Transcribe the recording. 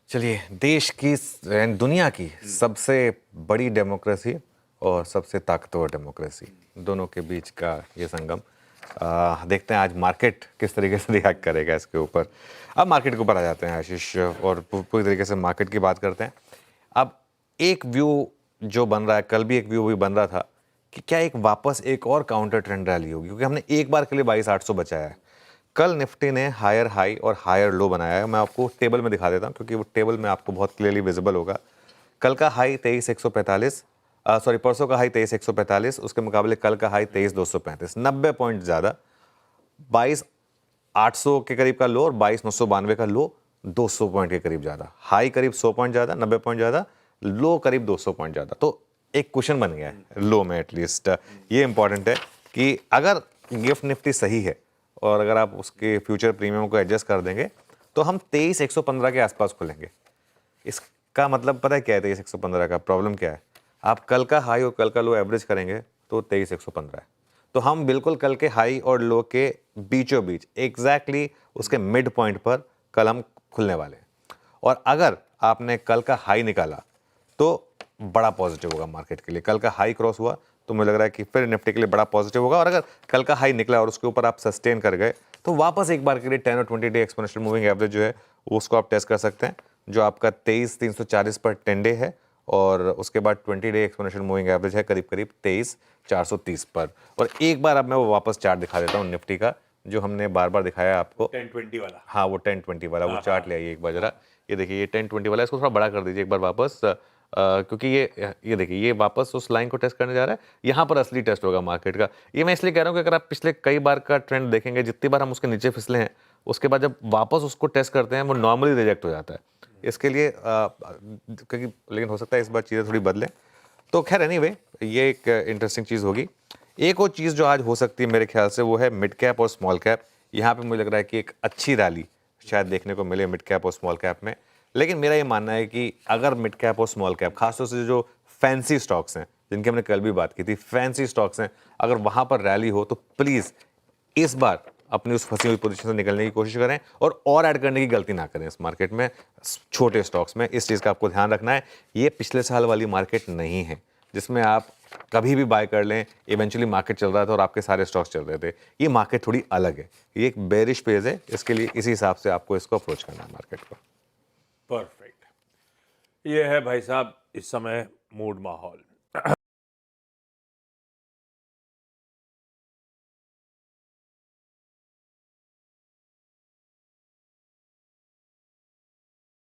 चलिए, देश की एंड दुनिया की सबसे बड़ी डेमोक्रेसी और सबसे ताकतवर डेमोक्रेसी, दोनों के बीच का ये संगम। देखते हैं आज मार्केट किस तरीके से रिएक्ट करेगा इसके ऊपर। अब मार्केट के ऊपर आ जाते हैं आशीष, और पूरी तरीके से मार्केट की बात करते हैं। अब एक व्यू जो बन रहा है, कल भी एक व्यू भी बन रहा था कि क्या एक वापस एक और काउंटर ट्रेंड रैली होगी, क्योंकि हमने एक बार के लिए 22,800 बचाया है। कल निफ्टी ने हायर हाई और हायर लो बनाया है। मैं आपको टेबल में दिखा देता हूं, क्योंकि वो टेबल में आपको बहुत क्लियरली विजिबल होगा। कल का हाई 23,145, सॉरी परसों का हाई 23,145, उसके मुकाबले कल का हाई 23,235, 90 पॉइंट ज़्यादा। 22,800 के करीब का लो और 22,992 का लो, 200 पॉइंट के करीब ज़्यादा। हाई करीब 100 पॉइंट ज़्यादा, 90 पॉइंट ज़्यादा, लो करीब 200 पॉइंट ज़्यादा। तो एक क्वेश्चन बन गया है लो में एटलीस्ट। ये इंपॉर्टेंट है कि अगर गिफ्ट निफ्टी सही है और अगर आप उसके फ्यूचर प्रीमियम को एडजस्ट कर देंगे तो हम 23,115 के आसपास खुलेंगे। इसका मतलब पता है क्या है 23,115 का? प्रॉब्लम क्या है? आप कल का हाई और कल का लो एवरेज करेंगे तो 23,115 है। तो हम बिल्कुल कल के हाई और लो के बीचों बीच एग्जैक्टली उसके मिड पॉइंट पर कल हम खुलने वाले हैं। और अगर आपने कल का हाई निकाला तो बड़ा पॉजिटिव होगा मार्केट के लिए। कल का हाई क्रॉस हुआ तो मुझे लग रहा है कि फिर निफ्टी के लिए बड़ा पॉजिटिव होगा। और अगर कल का हाई निकला और उसके ऊपर आप सस्टेन कर गए तो वापस एक बार के लिए 10 और 20 डे एक्सपोनेंशियल मूविंग एवरेज जो है उसको आप टेस्ट कर सकते हैं, जो आपका 23,340 पर 10 डे है। और उसके बाद 20 डे एक्सपोनेंशियल मूविंग एवरेज है करीब करीब 23,430 पर। और एक बार अब मैं वो वापस चार्ट दिखा देता हूँ निफ्टी का, जो हमने बार बार दिखाया है आपको, 10-20 वाला। हाँ वो 10-20 वाला वो चार्ट ले आइए एक बार जरा। ये देखिए ये 10-20 वाला है, इसको थोड़ा बड़ा कर दीजिए एक बार वापस, क्योंकि ये देखिए ये वापस उस लाइन को टेस्ट करने जा रहा है। यहाँ पर असली टेस्ट होगा मार्केट का। ये मैं इसलिए कह रहा हूँ कि अगर आप पिछले कई बार का ट्रेंड देखेंगे, जितनी बार हम उसके नीचे फिसले हैं उसके बाद जब वापस उसको टेस्ट करते हैं वो नॉर्मली रिजेक्ट हो जाता है। इसके लिए क्योंकि लेकिन हो सकता है इस बार चीज़ें थोड़ी बदलें। तो खैर एनीवे ये एक इंटरेस्टिंग चीज़ होगी। एक और चीज़ जो आज हो सकती है मेरे ख्याल से वो है मिड कैप और स्मॉल कैप। यहाँ पे मुझे लग रहा है कि एक अच्छी रैली शायद देखने को मिले मिड कैप और स्मॉल कैप में। लेकिन मेरा ये मानना है कि अगर मिड कैप और स्मॉल कैप, खासतौर से जो फैंसी स्टॉक्स हैं जिनकी हमने कल भी बात की थी, फैंसी स्टॉक्स हैं, अगर वहाँ पर रैली हो तो प्लीज़ इस बार अपनी उस फंसी हुई पोजीशन से निकलने की कोशिश करें और ऐड करने की गलती ना करें इस मार्केट में, छोटे स्टॉक्स में। इस चीज़ का आपको ध्यान रखना है। ये पिछले साल वाली मार्केट नहीं है जिसमें आप कभी भी बाय कर लें, इवेंचुअली मार्केट चल रहा था और आपके सारे स्टॉक्स चल रहे थे। ये मार्केट थोड़ी अलग है, ये एक बेरिश फेज है। इसके लिए इसी हिसाब से आपको इसको अप्रोच करना है मार्केट को। परफेक्ट। ये है भाई साहब इस समय मूड माहौल।